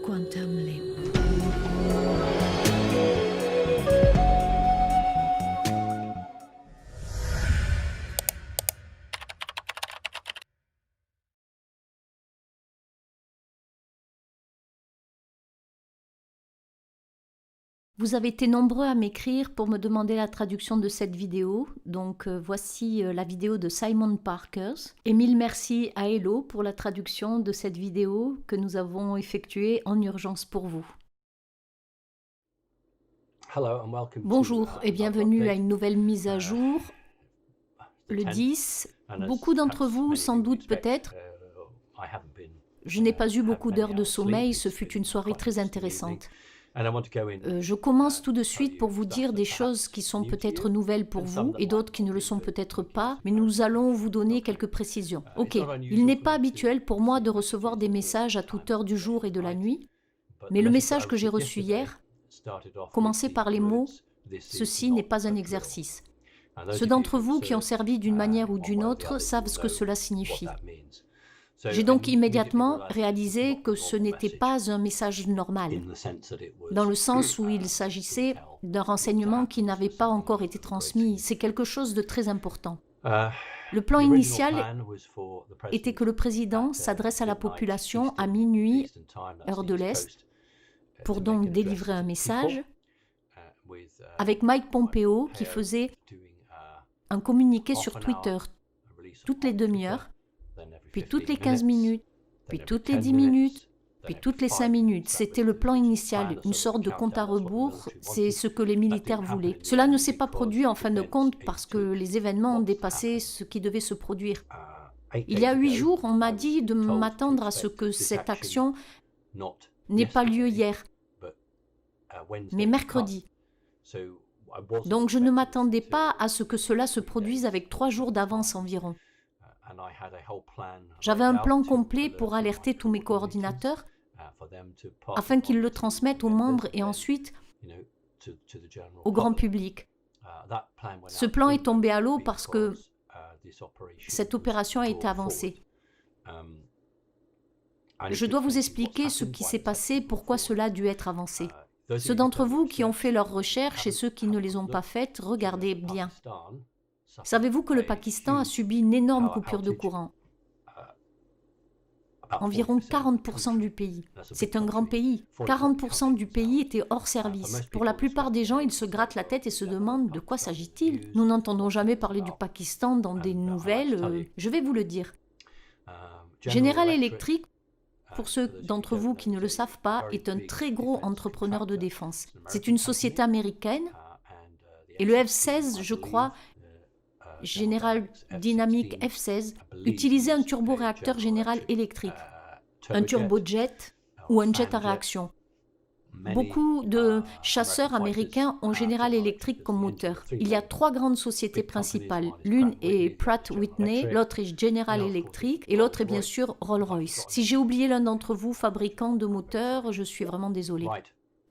Quantum Leap. Vous avez été nombreux à m'écrire pour me demander la traduction de cette vidéo, donc voici la vidéo de Simon Parkers. Et mille merci à Hello pour la traduction de cette vidéo que nous avons effectuée en urgence pour vous. Bonjour et bienvenue à une nouvelle mise à jour, le 10. Beaucoup d'entre vous, sans doute peut-être, je n'ai pas eu beaucoup d'heures de sommeil, ce fut une soirée très intéressante. Je commence tout de suite pour vous dire des choses qui sont peut-être nouvelles pour vous et d'autres qui ne le sont peut-être pas, mais nous allons vous donner quelques précisions. Ok, il n'est pas habituel pour moi de recevoir des messages à toute heure du jour et de la nuit, mais le message que j'ai reçu hier commençait par les mots « Ceci n'est pas un exercice ». Ceux d'entre vous qui ont servi d'une manière ou d'une autre savent ce que cela signifie. J'ai donc immédiatement réalisé que ce n'était pas un message normal, dans le sens où il s'agissait d'un renseignement qui n'avait pas encore été transmis. C'est quelque chose de très important. Le plan initial était que le président s'adresse à la population à minuit, heure de l'Est, pour donc délivrer un message, avec Mike Pompeo qui faisait un communiqué sur Twitter toutes les demi-heures, puis toutes les 15 minutes, puis toutes les 10 minutes, puis toutes les 5 minutes. C'était le plan initial, une sorte de compte à rebours, c'est ce que les militaires voulaient. Cela ne s'est pas produit en fin de compte parce que les événements ont dépassé ce qui devait se produire. Il y a 8 jours, on m'a dit de m'attendre à ce que cette action n'ait pas lieu hier, mais mercredi. Donc je ne m'attendais pas à ce que cela se produise avec 3 jours d'avance environ. J'avais un plan complet pour alerter tous mes coordinateurs afin qu'ils le transmettent aux membres et ensuite au grand public. Ce plan est tombé à l'eau parce que cette opération a été avancée. Je dois vous expliquer ce qui s'est passé, pourquoi cela a dû être avancé. Ceux d'entre vous qui ont fait leurs recherches et ceux qui ne les ont pas faites, regardez bien. Savez-vous que le Pakistan a subi une énorme coupure de courant? Environ 40% du pays. C'est un grand pays. 40% du pays était hors service. Pour la plupart des gens, ils se grattent la tête et se demandent de quoi s'agit-il. Nous n'entendons jamais parler du Pakistan dans des nouvelles. Je vais vous le dire. General Electric, pour ceux d'entre vous qui ne le savent pas, est un très gros entrepreneur de défense. C'est une société américaine et le F-16, je crois, General Dynamics F-16, utilisait un turboréacteur General Electric, un turbojet ou un jet à réaction. Beaucoup de chasseurs américains ont General Electric comme moteur. Il y a 3 grandes sociétés principales. L'une est Pratt Whitney, l'autre est General Electric et l'autre est bien sûr Rolls-Royce. Si j'ai oublié l'un d'entre vous, fabricant de moteurs, je suis vraiment désolé.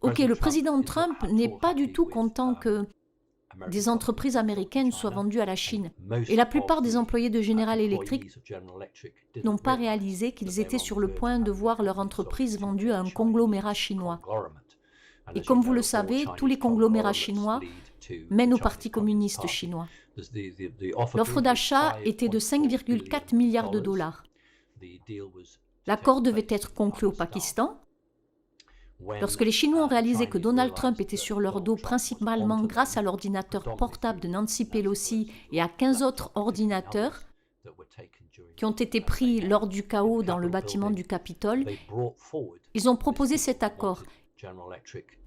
Ok, le président Trump n'est pas du tout content que des entreprises américaines soient vendues à la Chine. Et la plupart des employés de General Electric n'ont pas réalisé qu'ils étaient sur le point de voir leur entreprise vendue à un conglomérat chinois. Et comme vous le savez, tous les conglomérats chinois mènent au Parti communiste chinois. L'offre d'achat était de 5,4 milliards de dollars. L'accord devait être conclu au Pakistan. Lorsque les Chinois ont réalisé que Donald Trump était sur leur dos principalement grâce à l'ordinateur portable de Nancy Pelosi et à 15 autres ordinateurs qui ont été pris lors du chaos dans le bâtiment du Capitole, ils ont proposé cet accord.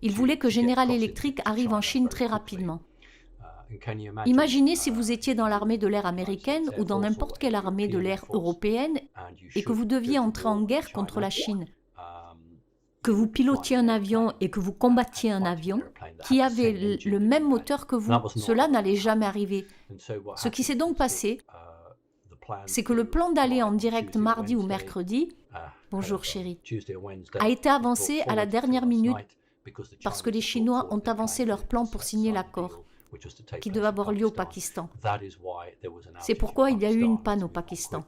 Ils voulaient que General Electric arrive en Chine très rapidement. Imaginez si vous étiez dans l'armée de l'air américaine ou dans n'importe quelle armée de l'air européenne et que vous deviez entrer en guerre contre la Chine. Que vous pilotiez un avion et que vous combattiez un avion qui avait le même moteur que vous, cela n'allait jamais arriver. Ce qui s'est donc passé, c'est que le plan d'aller en direct mardi ou mercredi, bonjour chérie, a été avancé à la dernière minute parce que les Chinois ont avancé leur plan pour signer l'accord qui devait avoir lieu au Pakistan. C'est pourquoi il y a eu une panne au Pakistan.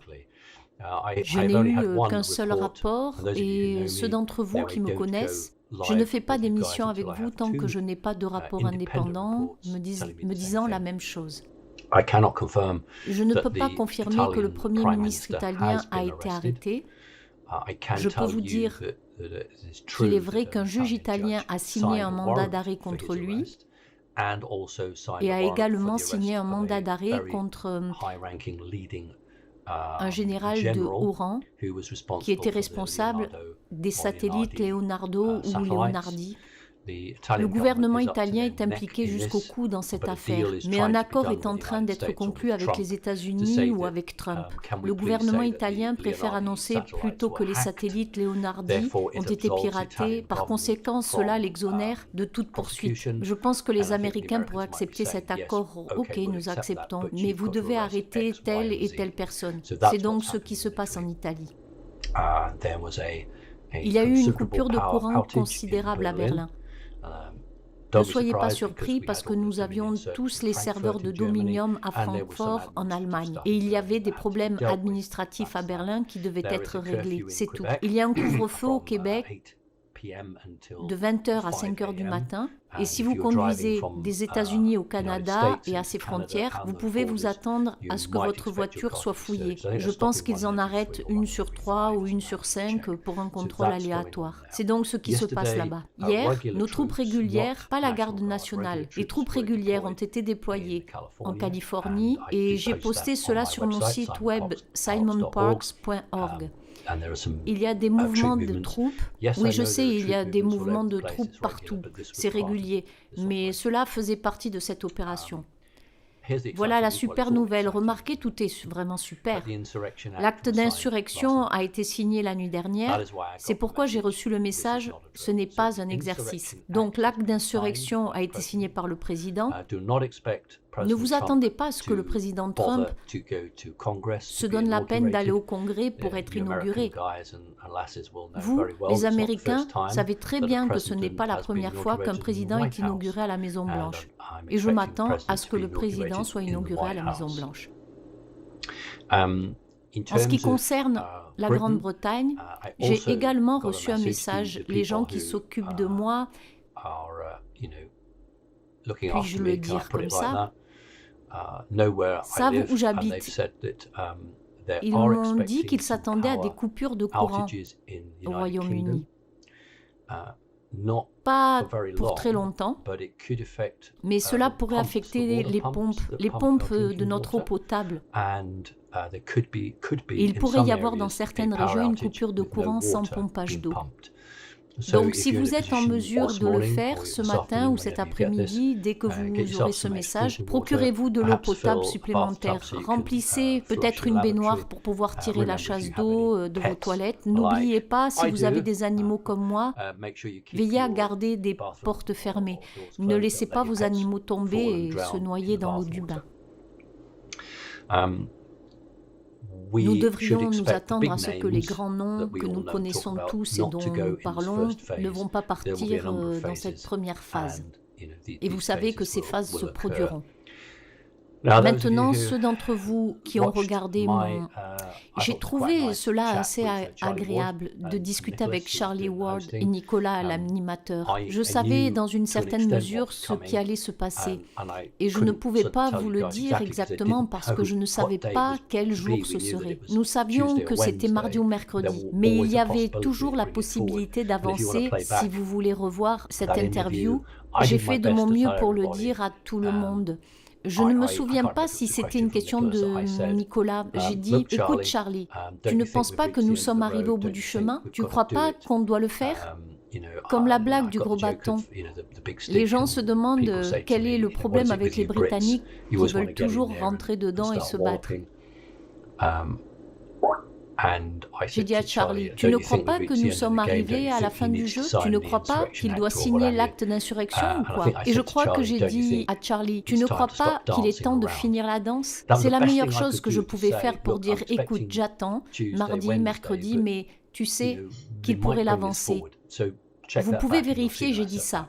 Je n'ai eu qu'un seul rapport et ceux d'entre vous qui me connaissent, je ne fais pas d'émission avec vous tant que je n'ai pas de rapport indépendant me disant la même chose. Je ne peux pas confirmer que le Premier ministre italien a été arrêté. Je peux vous dire qu'il est vrai qu'un juge italien a signé un mandat d'arrêt contre lui et a également signé un mandat d'arrêt contre un général de haut rang qui était responsable des satellites Leonardo ou Leonardi. Le gouvernement italien est impliqué jusqu'au cou dans cette affaire, mais un accord est en train d'être conclu avec les États-Unis ou avec Trump. Le gouvernement italien préfère annoncer plutôt que les satellites Leonardi ont été piratés. Par conséquent, cela l'exonère de toute poursuite. Je pense que les Américains pourraient accepter cet accord. Ok, nous acceptons, mais vous devez arrêter telle et telle personne. C'est donc ce qui se passe en Italie. Il y a eu une coupure de courant considérable à Berlin. Ne soyez pas surpris parce que nous avions tous les serveurs de Dominion à Francfort en Allemagne et il y avait des problèmes administratifs à Berlin qui devaient être réglés, c'est tout. Il y a un couvre-feu au Québec de 20h à 5h du matin et si vous conduisez des États-Unis au Canada et à ses frontières, vous pouvez vous attendre à ce que votre voiture soit fouillée. Je pense qu'ils en arrêtent 1 sur 3 ou 1 sur 5 pour un contrôle aléatoire. C'est donc ce qui se passe là-bas. Hier, nos troupes régulières, pas la garde nationale, les troupes régulières ont été déployées en Californie et j'ai posté cela sur mon site web simonparks.org. Il y a des mouvements de troupes. Oui, je sais, il y a des mouvements de troupes partout. C'est régulier. Mais cela faisait partie de cette opération. Voilà la super nouvelle. Remarquez, tout est vraiment super. L'acte d'insurrection a été signé la nuit dernière. C'est pourquoi j'ai reçu le message « Ce n'est pas un exercice ». Donc l'acte d'insurrection a été signé par le président. Ne vous attendez pas à ce que le président Trump se donne la peine d'aller au Congrès pour être inauguré. Vous, les Américains, savez très bien que ce n'est pas la première fois qu'un président est inauguré à la Maison-Blanche. Et je m'attends à ce que le président soit inauguré à la Maison-Blanche. En ce qui concerne la Grande-Bretagne, j'ai également reçu un message. Les gens qui s'occupent de moi, puis-je le dire comme ça, savent où j'habite. Ils m'ont dit qu'ils s'attendaient à des coupures de courant au Royaume-Uni. Pas pour très longtemps, mais cela pourrait affecter les pompes de notre eau potable. Et il pourrait y avoir dans certaines régions une coupure de courant sans pompage d'eau. Donc si vous êtes en mesure de le faire ce matin ou cet après-midi, dès que vous aurez ce message, procurez-vous de l'eau potable supplémentaire. Remplissez peut-être une baignoire pour pouvoir tirer la chasse d'eau de vos toilettes. N'oubliez pas, si vous avez des animaux comme moi, veillez à garder des portes fermées. Ne laissez pas vos animaux tomber et se noyer dans l'eau du bain. Nous devrions nous attendre à ce que les grands noms que nous connaissons tous et dont nous parlons ne vont pas partir dans cette première phase. Et vous savez que ces phases se produiront. Maintenant, ceux d'entre vous qui ont regardé j'ai trouvé cela assez agréable de discuter avec Charlie Ward et Nicolas, l'animateur. Je savais dans une certaine mesure ce qui allait se passer. Et je ne pouvais pas vous le dire exactement parce que je ne savais pas quel jour ce serait. Nous savions que c'était mardi ou mercredi, mais il y avait toujours la possibilité d'avancer si vous voulez revoir cette interview. J'ai fait de mon mieux pour le dire à tout le monde. Je ne me souviens pas si c'était une question de Nicolas. J'ai dit, écoute Charlie, tu ne penses pas que nous sommes arrivés au bout du chemin? Tu ne crois pas qu'on doit le faire? Comme la blague du gros bâton. Les gens se demandent quel est le problème avec les Britanniques qui veulent toujours rentrer dedans et se battre. J'ai dit à Charlie, tu ne crois pas que nous sommes arrivés à la fin du jeu? Tu ne crois pas qu'il doit signer l'acte d'insurrection ou quoi? Et je crois que j'ai dit à Charlie, tu ne crois pas qu'il est temps de finir la danse? C'est la meilleure chose que je pouvais faire pour dire, écoute, j'attends, mardi, mercredi, mais tu sais qu'il pourrait l'avancer. Vous pouvez vérifier, j'ai dit ça.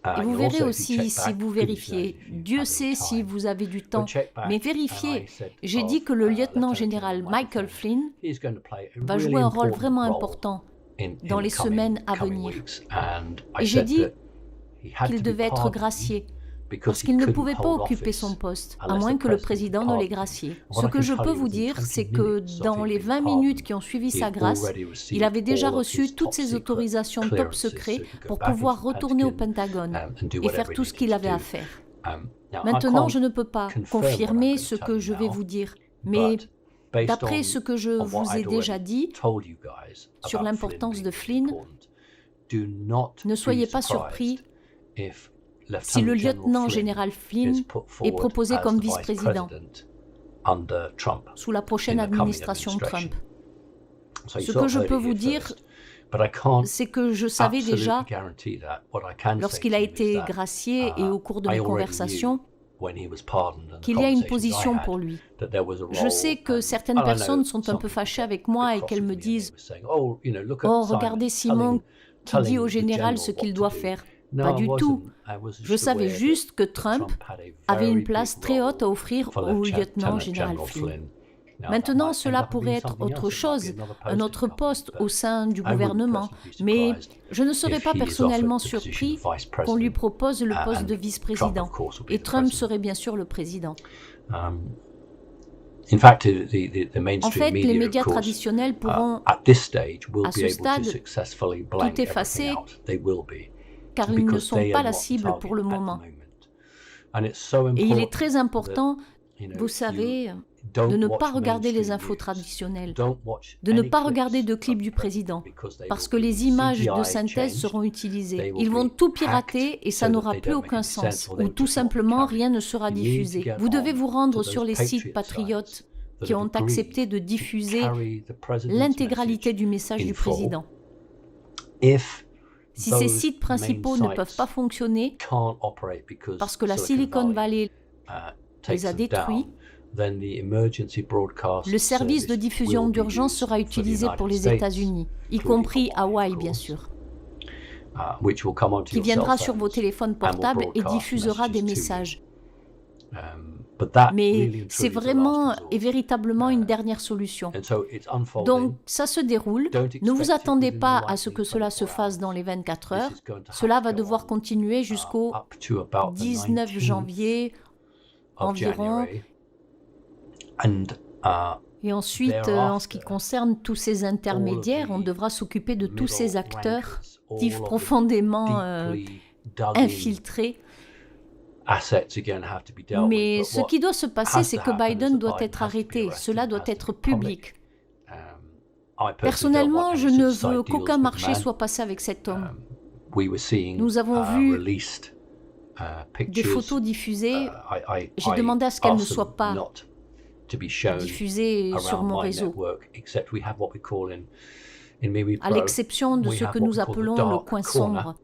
Et vous verrez aussi si vous vérifiez. Dieu sait si vous avez du temps, mais vérifiez. J'ai dit que le lieutenant-général Michael Flynn va jouer un rôle vraiment important dans les semaines à venir. Et j'ai dit qu'il devait être gracié, parce qu'il ne pouvait pas occuper son poste, à moins que le président ne l'ait gracié. Ce que je peux vous dire, c'est que dans les 20 minutes qui ont suivi sa grâce, il avait déjà reçu toutes ses autorisations top secret pour pouvoir retourner au Pentagone et faire tout ce qu'il avait à faire. Maintenant, je ne peux pas confirmer ce que je vais vous dire, mais d'après ce que je vous ai déjà dit sur l'importance de Flynn, ne soyez pas surpris si le lieutenant-général Flynn est proposé comme vice-président sous la prochaine administration Trump. Ce que je peux vous dire, c'est que je savais déjà, lorsqu'il a été gracié et au cours de mes conversations, qu'il y a une position pour lui. Je sais que certaines personnes sont un peu fâchées avec moi et qu'elles me disent « Oh, regardez Simon qui dit au général ce qu'il doit faire ». Pas du tout. Je savais juste que Trump avait une place très haute à offrir au lieutenant-général Flynn. Maintenant, cela pourrait être autre chose, un autre poste au sein du gouvernement, mais je ne serais pas personnellement surpris qu'on lui propose le poste de vice-président, et Trump serait bien sûr le président. En fait, les médias traditionnels pourront, à ce stade, tout effacer, car ils ne sont pas la cible pour le moment. Et il est très important, vous savez, de ne pas regarder les infos traditionnelles, de ne pas regarder de clips du président, parce que les images de synthèse seront utilisées. Ils vont tout pirater et ça n'aura plus aucun sens, ou tout simplement rien ne sera diffusé. Vous devez vous rendre sur les sites patriotes qui ont accepté de diffuser l'intégralité du message du président. Si ces sites principaux ne peuvent pas fonctionner, parce que la Silicon Valley les a détruits, le service de diffusion d'urgence sera utilisé pour les États-Unis, y compris Hawaï, bien sûr, qui viendra sur vos téléphones portables et diffusera des messages. Mais c'est vraiment et véritablement une dernière solution. Donc, ça se déroule. Ne vous attendez pas à ce que cela se fasse dans les 24 heures. Cela va devoir continuer jusqu'au 19 janvier environ. Et ensuite, en ce qui concerne tous ces intermédiaires, on devra s'occuper de tous ces acteurs profondément infiltrés. Mais ce qui doit se passer, c'est que Biden doit être arrêté. Cela doit être public. Personnellement, je ne veux qu'aucun marché soit passé avec cet homme. Nous avons vu des photos diffusées. J'ai demandé à ce qu'elles ne soient pas diffusées sur mon réseau, à l'exception de ce que nous appelons le coin sombre.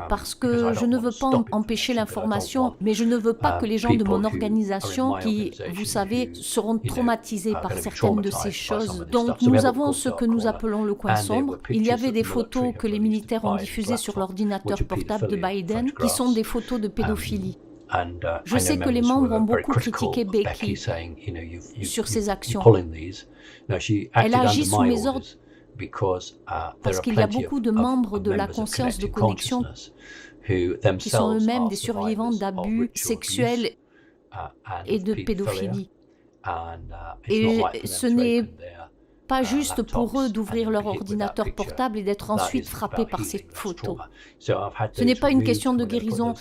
Parce que je ne veux pas empêcher l'information, mais je ne veux pas que les gens de mon organisation, qui, vous savez, seront traumatisés par certaines de ces choses. Donc nous avons ce que nous appelons le coin sombre. Il y avait des photos que les militaires ont diffusées sur l'ordinateur portable de Biden, qui sont des photos de pédophilie. Je sais que les membres ont beaucoup critiqué Becky sur ses actions. Elle a agi sous mes ordres parce qu'il y a beaucoup de membres de la conscience de connexion qui sont eux-mêmes des survivants d'abus sexuels et de pédophilie. Et ce n'est pas juste pour eux d'ouvrir leur ordinateur portable et d'être ensuite frappés par ces photos. Ce n'est pas une question de guérison.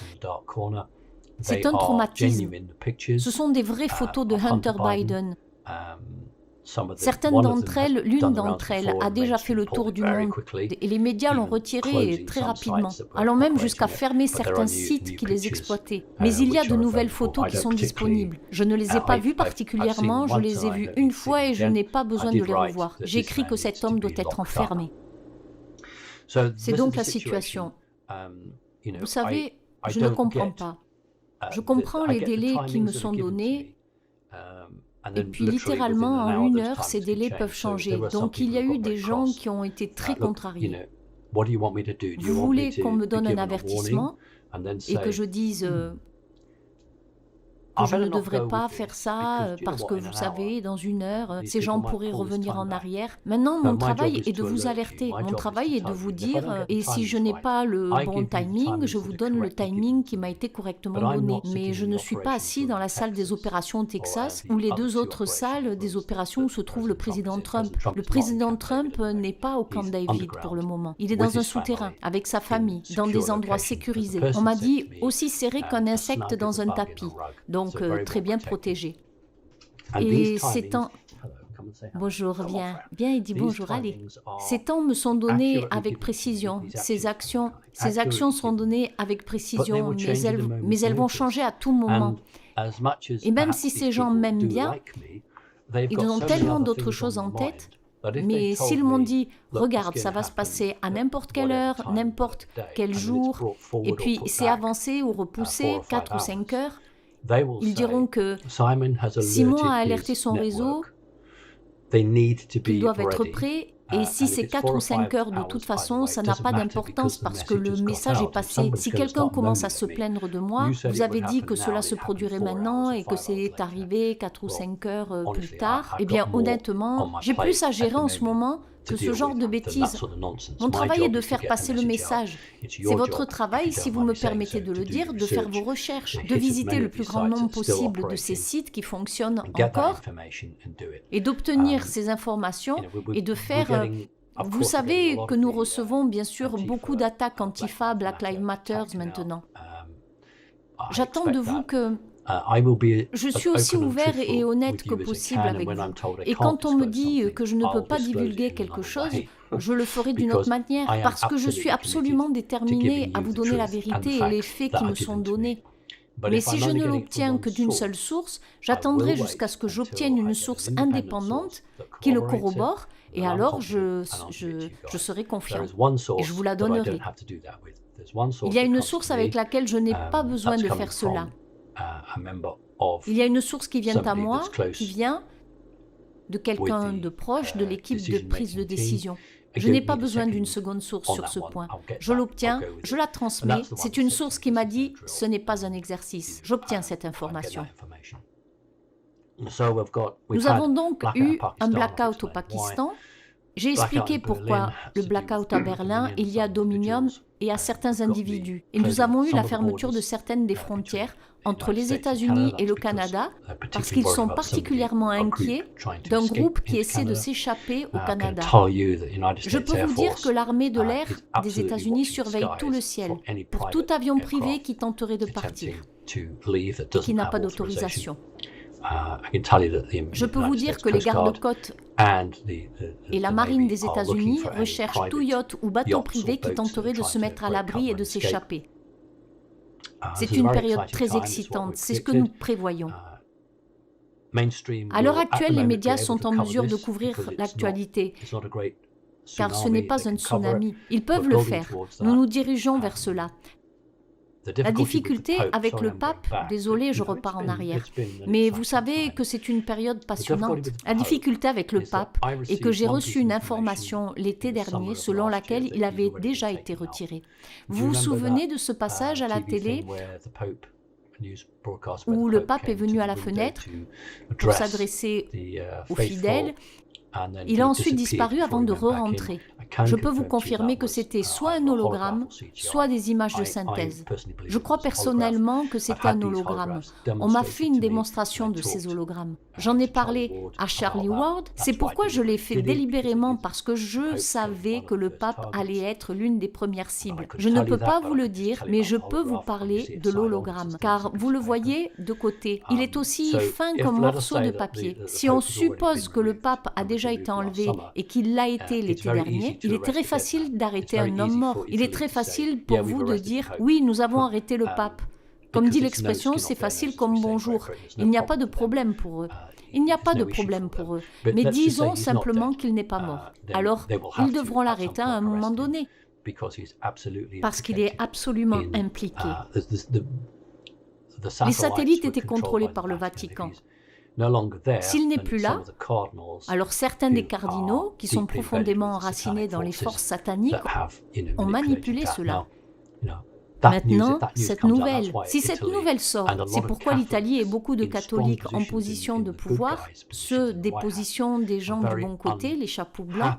C'est un traumatisme. Ce sont des vraies photos de Hunter Biden. Certaines d'entre elles, l'une d'entre elles, a déjà fait le tour du monde et les médias l'ont retirée très rapidement, allant même jusqu'à fermer certains sites qui les exploitaient. Mais il y a de nouvelles photos qui sont disponibles. Je ne les ai pas vues particulièrement, je les ai vues une fois et je n'ai pas besoin de les revoir. J'écris que cet homme doit être enfermé. C'est donc la situation. Vous savez, je ne comprends pas. Je comprends les délais qui me sont donnés. Et puis littéralement, en 1 heure, ces délais peuvent changer. Donc il y a eu des gens qui ont été très contrariés. Vous voulez qu'on me donne un avertissement et que je dise que je ne devrais pas faire ça parce que vous savez, dans 1 heure, ces gens pourraient revenir en arrière. Maintenant, mon travail est de vous alerter. Mon travail est de vous dire, et si je n'ai pas le bon timing, je vous donne le timing qui m'a été correctement donné. Mais je ne suis pas assis dans la salle des opérations au Texas ou les 2 autres salles des opérations où se trouve le président Trump. Le président Trump n'est pas au Camp David pour le moment. Il est dans un souterrain, avec sa famille, dans des endroits sécurisés. On m'a dit aussi serré qu'un insecte dans un tapis. Donc, très bien protégé. Et ces temps... Bonjour, viens et dis bonjour, allez. Ces temps me sont donnés avec précision. Ces actions sont données avec précision, mais elles vont changer à tout moment. Et même si ces gens m'aiment bien, ils ont tellement d'autres choses en tête. Mais s'ils m'ont dit, regarde, ça va se passer à n'importe quelle heure, n'importe quel jour, et puis c'est avancé ou repoussé 4 ou 5 heures, ils diront que Simon a alerté son réseau, qu'ils doivent être prêts, et si c'est 4 ou 5 heures, de toute façon, ça n'a pas d'importance parce que le message est passé. Si quelqu'un commence à se plaindre de moi, vous avez dit que cela se produirait maintenant et que c'est arrivé 4 ou 5 heures plus tard, eh bien honnêtement, j'ai plus à gérer en ce moment que ce genre de bêtises. Mon travail est de faire passer le message. C'est votre travail, si vous me permettez de le dire, de faire vos recherches, de visiter le plus grand nombre possible de ces sites qui fonctionnent encore et d'obtenir ces informations et de faire... Vous savez que nous recevons bien sûr beaucoup d'attaques Antifa, Black Lives Matter maintenant. J'attends de vous que... Je suis aussi ouvert et honnête que possible avec vous. Et quand on me dit que je ne peux pas divulguer quelque chose, je le ferai d'une autre manière, parce que je suis absolument déterminé à vous donner la vérité et les faits qui me sont donnés. Mais si je ne l'obtiens que d'une seule source, j'attendrai jusqu'à ce que j'obtienne une source indépendante qui le corrobore, et alors je serai confiant, et je vous la donnerai. Il y a une source avec laquelle je n'ai pas besoin de faire cela. Il y a une source qui vient à moi, qui vient de quelqu'un de proche de l'équipe de prise de décision. Je n'ai pas besoin d'une seconde source sur ce point. Je l'obtiens, je la transmets. C'est une source qui m'a dit « ce n'est pas un exercice ». J'obtiens cette information. Nous avons donc eu un blackout au Pakistan. J'ai expliqué pourquoi le blackout à Berlin, il y a Dominion et à certains individus. Et nous avons eu la fermeture de certaines des frontières entre les États-Unis et le Canada parce qu'ils sont particulièrement inquiets d'un groupe qui essaie de s'échapper au Canada. Je peux vous dire que l'armée de l'air des États-Unis surveille tout le ciel pour tout avion privé qui tenterait de partir et qui n'a pas d'autorisation. Je peux vous dire que les gardes-côtes et la marine des États-Unis recherchent tout yacht ou bateau privé qui tenterait de se mettre à l'abri et de s'échapper. C'est une période très excitante, c'est ce que nous prévoyons. À l'heure actuelle, les médias sont en mesure de couvrir l'actualité, car ce n'est pas un tsunami. Ils peuvent le faire. Nous nous dirigeons vers cela. La difficulté avec le pape, désolé, je repars en arrière, mais vous savez que c'est une période passionnante. La difficulté avec le pape est que j'ai reçu une information l'été dernier selon laquelle il avait déjà été retiré. Vous vous souvenez de ce passage à la télé où le pape est venu à la fenêtre pour s'adresser aux fidèles? Il a ensuite disparu avant de re-rentrer. Je peux vous confirmer que c'était soit un hologramme, soit des images de synthèse. Je crois personnellement que c'était un hologramme. On m'a fait une démonstration de ces hologrammes. J'en ai parlé à Charlie Ward. C'est pourquoi je l'ai fait délibérément, parce que je savais que le pape allait être l'une des premières cibles. Je ne peux pas vous le dire, mais je peux vous parler de l'hologramme, car vous le voyez de côté. Il est aussi fin qu'un morceau de papier. Si on suppose que le pape a déjà été enlevé et qu'il l'a été l'été dernier, il est très facile d'arrêter un homme mort. Il est très facile pour vous de dire « oui, nous avons arrêté le pape ». Comme dit l'expression, c'est facile comme bonjour. Il n'y a pas de problème pour eux. Il n'y a pas de problème pour eux. Mais disons simplement qu'il n'est pas mort. Alors, ils devront l'arrêter à un moment donné. Parce qu'il est absolument impliqué. Les satellites étaient contrôlés par le Vatican. S'il n'est plus là, alors certains des cardinaux, qui sont profondément enracinés dans les forces sataniques, ont manipulé cela. Maintenant, si cette nouvelle sort, c'est pourquoi l'Italie et beaucoup de catholiques en position de pouvoir, ceux des positions des gens du bon côté, les chapeaux blancs,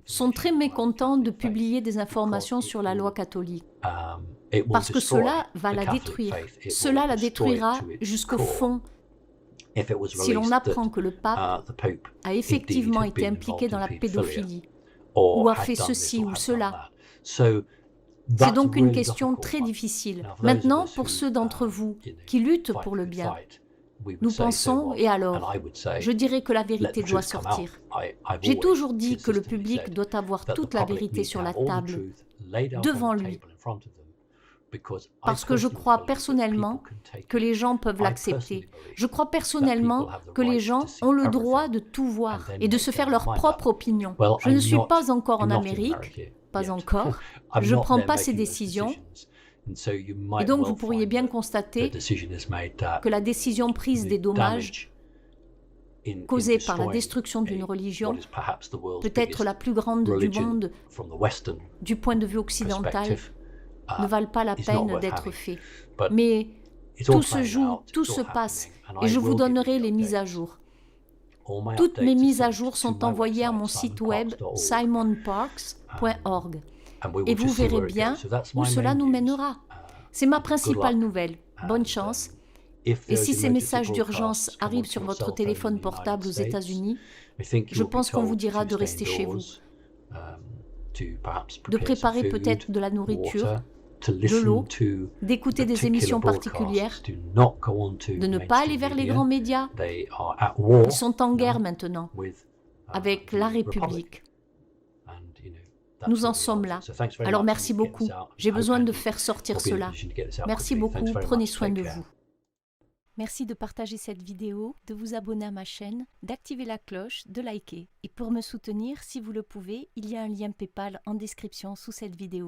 sont très mécontents de publier des informations sur la loi catholique. Parce que cela va la détruire. Cela la détruira jusqu'au fond. Si l'on apprend que le pape a effectivement été impliqué dans la pédophilie, ou a fait ceci ou cela, c'est donc une question très difficile. Maintenant, pour ceux d'entre vous qui luttent pour le bien, nous pensons, et alors, je dirais que la vérité doit sortir. J'ai toujours dit que le public doit avoir toute la vérité sur la table, devant lui, parce que je crois personnellement que les gens peuvent l'accepter. Je crois personnellement que les gens ont le droit de tout voir et de se faire leur propre opinion. Je ne suis pas encore en Amérique, pas encore. Je ne prends pas ces décisions. Et donc vous pourriez bien constater que la décision prise des dommages causés par la destruction d'une religion, peut-être la plus grande du monde, du point de vue occidental, ne valent pas la peine d'être faits. Mais tout se joue, tout se passe, et je vous donnerai les mises à jour. Toutes mes mises à jour sont envoyées à mon site web simonparks.org. Et vous verrez bien où cela nous mènera. C'est ma principale nouvelle. Bonne chance. Et si ces messages d'urgence arrivent sur votre téléphone portable aux États-Unis, je pense qu'on vous dira de rester chez vous, de préparer peut-être de la nourriture, de l'eau, d'écouter des émissions particulières, de ne pas aller vers les grands médias. Ils sont en guerre maintenant avec la République. Nous en sommes là. Alors merci beaucoup. J'ai besoin de faire sortir cela. Merci beaucoup. Prenez soin de vous. Merci de partager cette vidéo, de vous abonner à ma chaîne, d'activer la cloche, de liker. Et pour me soutenir, si vous le pouvez, il y a un lien PayPal en description sous cette vidéo.